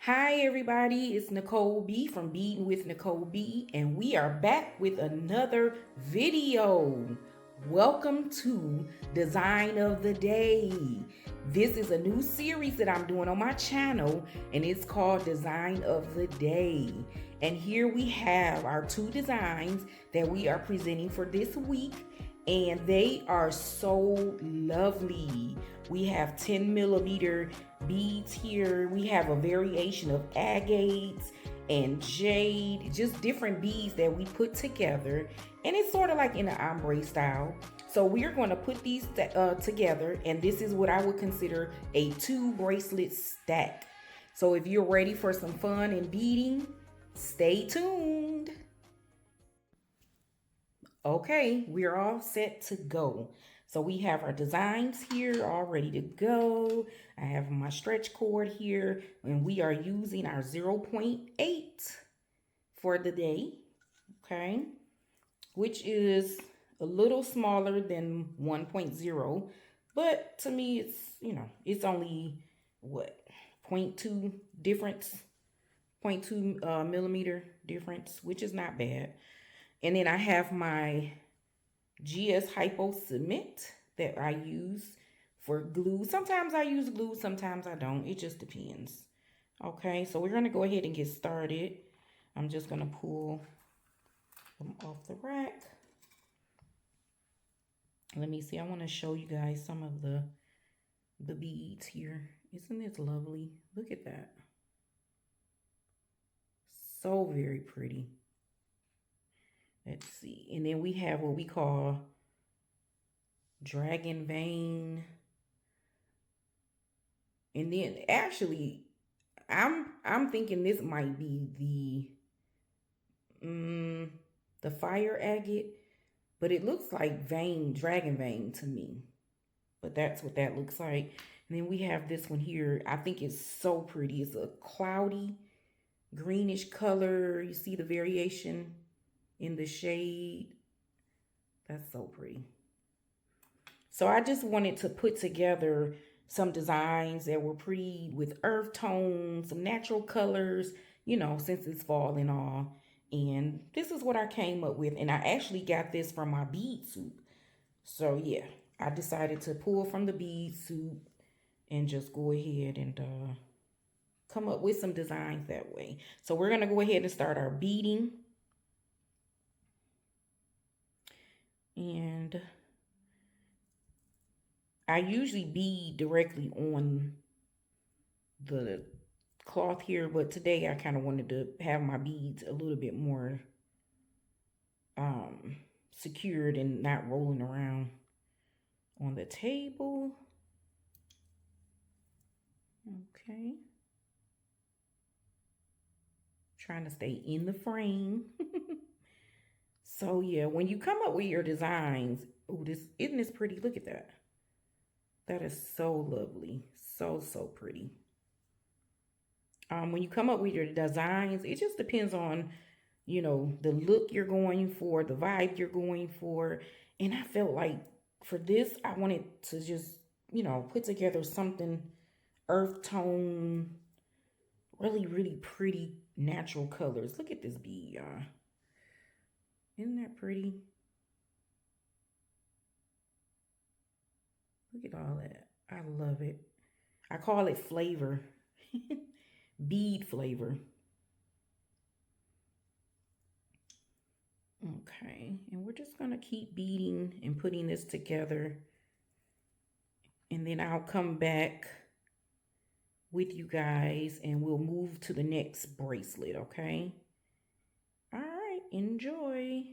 Hi, everybody. It's Nicole B from Bead'n with Nicole B, and we are back with another video. Welcome to Design of the Day. This is a new series that I'm doing on my channel, and it's called Design of the Day. And here we have our two designs that we are presenting for this week, and they are so lovely. We have 10 millimeter beads here. We have a variation of agates and jade, just different beads that we put together. And it's sort of like in an ombre style. So we're going to put these together, and this is what I would consider a 2 bracelet stack. So if you're ready for some fun and beading, stay tuned. Okay, we're all set to go. So we have our designs here all ready to go. I have my stretch cord here, and we are using our 0.8 for the day, okay? Which is a little smaller than 1.0, but to me it's, it's only what, point 0.2 difference, 0.2 millimeter difference, which is not bad. And then I have my GS Hypo Cement that I use for glue. Sometimes I use glue, sometimes I don't. It just depends. Okay, so we're going to go ahead and get started. I'm just going to pull them off the rack. Let me see. I want to show you guys some of the beads here. Isn't this lovely? Look at that. So very pretty. Let's see. And then we have what we call dragon vein. And then actually, I'm thinking this might be the fire agate, but it looks like dragon vein to me. But that's what that looks like. And then we have this one here. I think it's so pretty. It's a cloudy greenish color. You see the variation in the shade. That's so pretty. So I just wanted to put together some designs that were pretty with earth tones, some natural colors, since it's fall and all. And this is what I came up with. And I actually got this from my bead soup. So yeah, I decided to pull from the bead soup and just go ahead and come up with some designs that way. So we're going to go ahead and start our beading. And I usually bead directly on the cloth here, but today I kind of wanted to have my beads a little bit more secured and not rolling around on the table. Okay. Trying to stay in the frame. So yeah, when you come up with your designs, oh, isn't this pretty? Look at that. That is so lovely. So pretty. When you come up with your designs, it just depends on, the look you're going for, the vibe you're going for. And I felt like for this, I wanted to just, put together something earth tone, really pretty natural colors. Look at this bead, y'all. Isn't that pretty? Look at all that. I love it. I call it flavor. Bead flavor. Okay, and we're just gonna keep beading and putting this together, and then I'll come back with you guys and we'll move to the next bracelet, okay? All right, enjoy.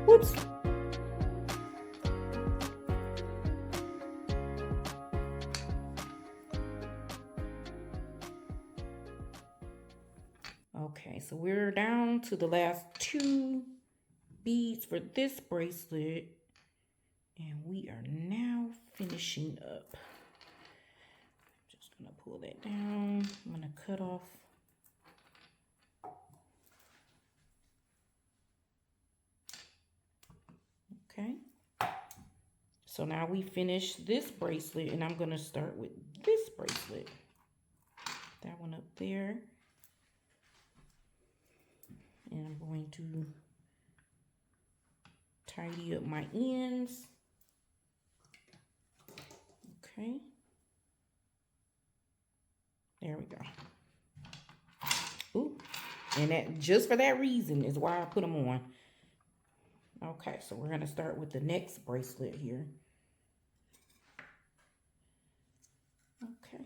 Whoops. Okay, so we're down to the last 2 beads for this bracelet, and we are now finishing up. Just gonna pull that down. I'm gonna cut off So now we finish this bracelet, and I'm going to start with this bracelet. That one up there. And I'm going to tidy up my ends. Okay. There we go. Ooh. And that, just for that reason, is why I put them on. Okay, so we're going to start with the next bracelet here. Okay.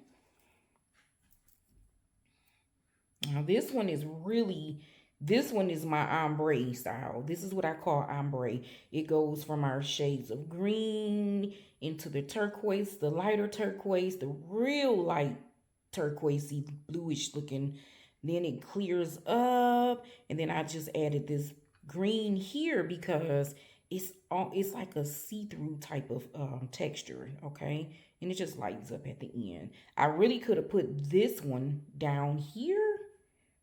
Now this one is my ombre style. This is what I call ombre. It goes from our shades of green into the turquoise, the lighter turquoise, the real light turquoisey bluish looking. Then it clears up, and then I just added this green here because it's like a see-through type of texture, okay? And it just lightens up at the end. I really could have put this one down here,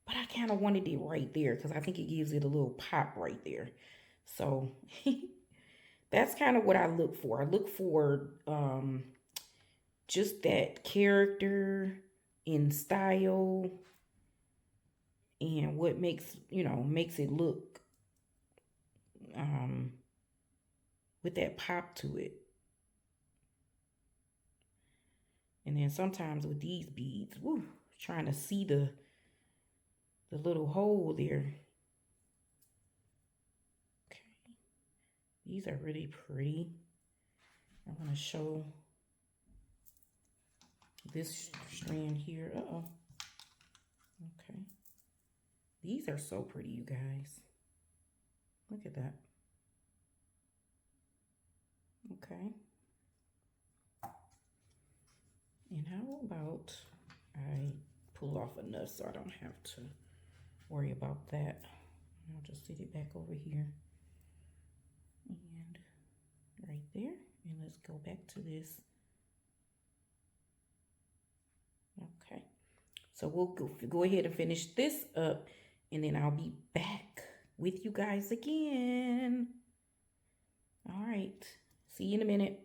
but I kind of wanted it right there because I think it gives it a little pop right there. So that's kind of what I look for. I look for just that character in style and what makes it look with that pop to it. And then sometimes with these beads, woo, trying to see the little hole there. Okay, these are really pretty. I'm going to show this strand here. Uh-oh. Okay. These are so pretty, you guys. Look at that. Okay. And how about I pull off a nut so I don't have to worry about that. I'll just sit it back over here. And right there. And let's go back to this. Okay. So we'll go ahead and finish this up, and then I'll be back with you guys again. All right. See you in a minute.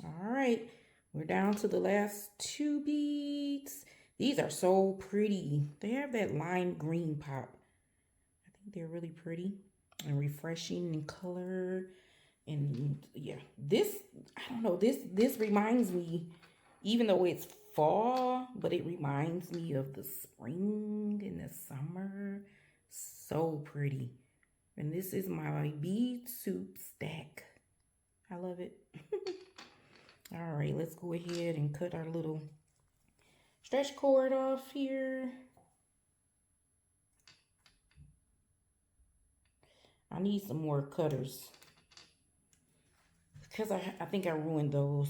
All right, we're down to the last two beads. These are so pretty. They have that lime green pop. I think they're really pretty and refreshing in color. And yeah, this, I don't know, this reminds me, even though it's fall, but it reminds me of the spring and the summer. So pretty. And this is my bead soup stack. I love it. All right, let's go ahead and cut our little stretch cord off here. I need some more cutters because I think I ruined those.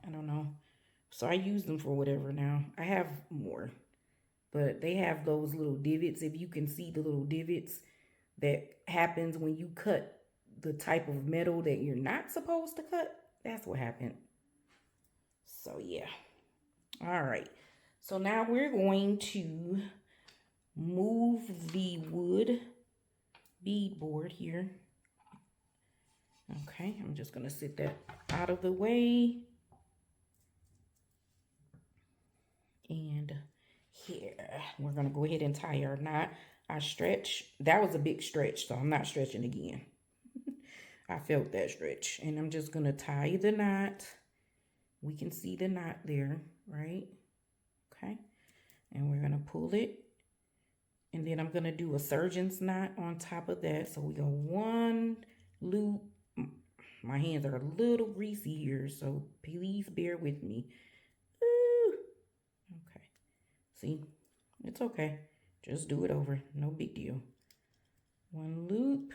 I don't know. So I use them for whatever now. I have more, but they have those little divots. If you can see the little divots that happens when you cut the type of metal that you're not supposed to cut, that's what happened. So yeah. All right. So now we're going to move the wood bead board here. Okay, I'm just going to sit that out of the way. And here, we're going to go ahead and tie our knot. I stretch. That was a big stretch, so I'm not stretching again. I felt that stretch. And I'm just going to tie the knot. We can see the knot there, right? Okay. And we're going to pull it. And then I'm going to do a surgeon's knot on top of that. So we go one loop. My hands are a little greasy here, so please bear with me. Ooh. Okay. See, it's okay. Just do it over. No big deal. One loop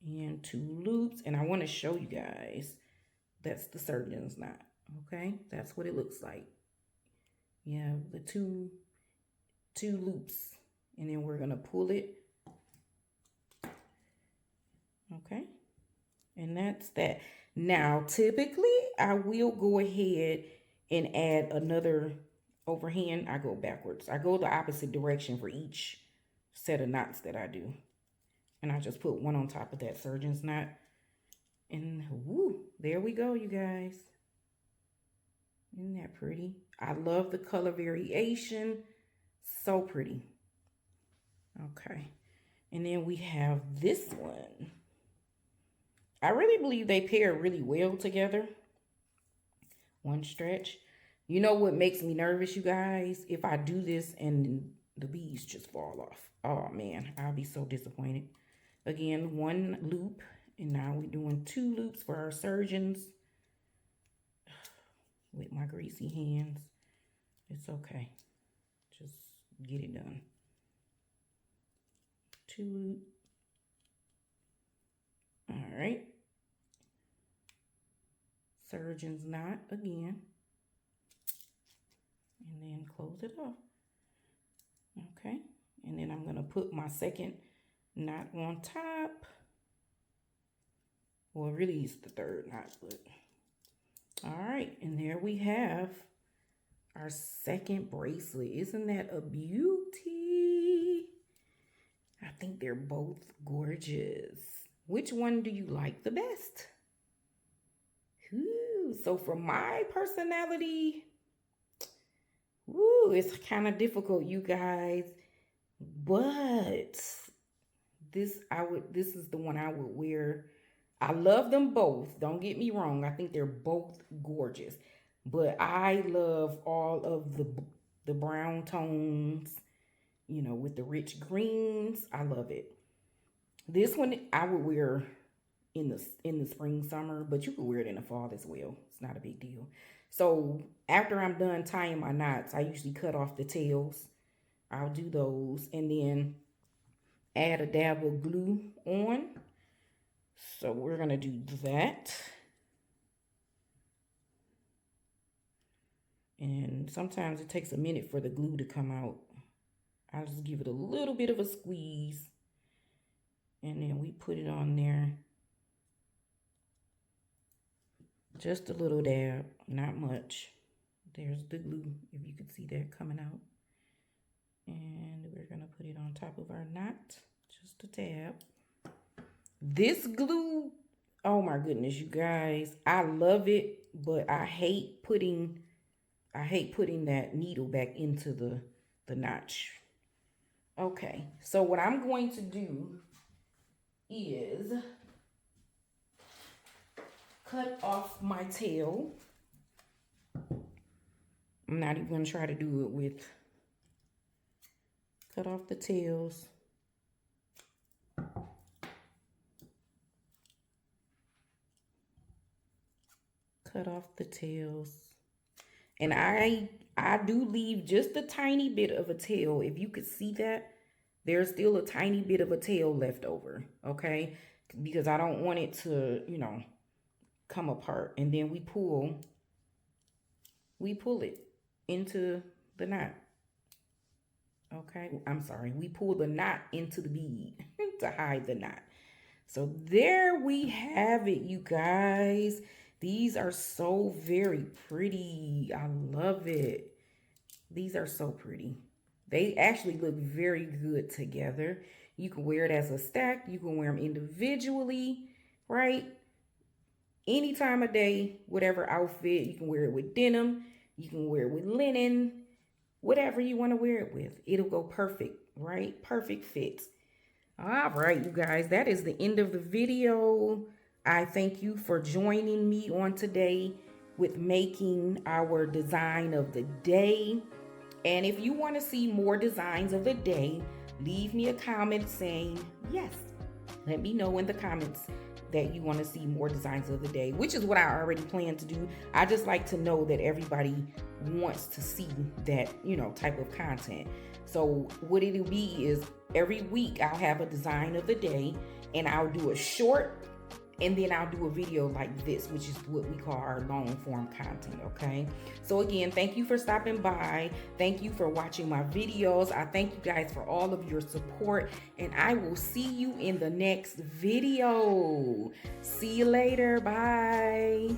and two loops. And I want to show you guys that's the surgeon's knot. Okay, that's what it looks like. You have the two loops, and then we're gonna pull it. Okay, and that's that. Now, typically, I will go ahead and add another overhand. I go backwards. I go the opposite direction for each set of knots that I do. And I just put one on top of that surgeon's knot. And woo, there we go, you guys. Isn't that pretty? I love the color variation. So pretty. Okay. And then we have this one. I really believe they pair really well together. One stretch. You know what makes me nervous, you guys? If I do this and the beads just fall off. Oh, man. I'll be so disappointed. Again, one loop. And now we're doing two loops for our surgeons. With my greasy hands. It's okay. Just get it done. Two loop. All right. Surgeon's knot again. And then close it off. Okay. And then I'm going to put my second knot on top. Well, really it's the third knot, but all right. And there we have our second bracelet. Isn't that a beauty? I think they're both gorgeous. Which one do you like the best? Ooh, so for my personality, ooh, it's kind of difficult, you guys. But this is the one I would wear. I love them both. Don't get me wrong. I think they're both gorgeous. But I love all of the brown tones, you know, with the rich greens. I love it. This one I would wear in the spring, summer, but you could wear it in the fall as well. It's not a big deal. So after I'm done tying my knots, I usually cut off the tails. I'll do those and then add a dab of glue on. So we're going to do that. And sometimes it takes a minute for the glue to come out. I'll just give it a little bit of a squeeze. And then we put it on there. Just a little dab, not much. There's the glue, if you could see that coming out. And we're going to put it on top of our knot. Just a dab. This glue, oh my goodness, you guys. I love it, but I hate putting that needle back into the notch. Okay, so what I'm going to do is cut off my tail. I'm not even going to try to do it with, cut off the tails. Cut off the tails. And I do leave just a tiny bit of a tail. If you could see that, there's still a tiny bit of a tail left over, okay? Because I don't want it to, you know, come apart. And then we pull it into the knot. Okay, I'm sorry. We pull the knot into the bead to hide the knot. So there we have it, you guys. These are so very pretty. I love it. These are so pretty. They actually look very good together. You can wear it as a stack. You can wear them individually, right? Any time of day, whatever outfit. You can wear it with denim. You can wear it with linen. Whatever you want to wear it with. It'll go perfect, right? Perfect fit. All right, you guys. That is the end of the video. I thank you for joining me on today with making our design of the day. And if you want to see more designs of the day, leave me a comment saying yes. Let me know in the comments. that you want to see more designs of the day, which is what I already plan to do. I just like to know that everybody wants to see that, type of content. So what it'll be is every week I'll have a design of the day, and I'll do a short, and then I'll do a video like this, which is what we call our long form content. Okay, so again, thank you for stopping by. Thank you for watching my videos. I thank you guys for all of your support, and I will see you in the next video. See you later. Bye.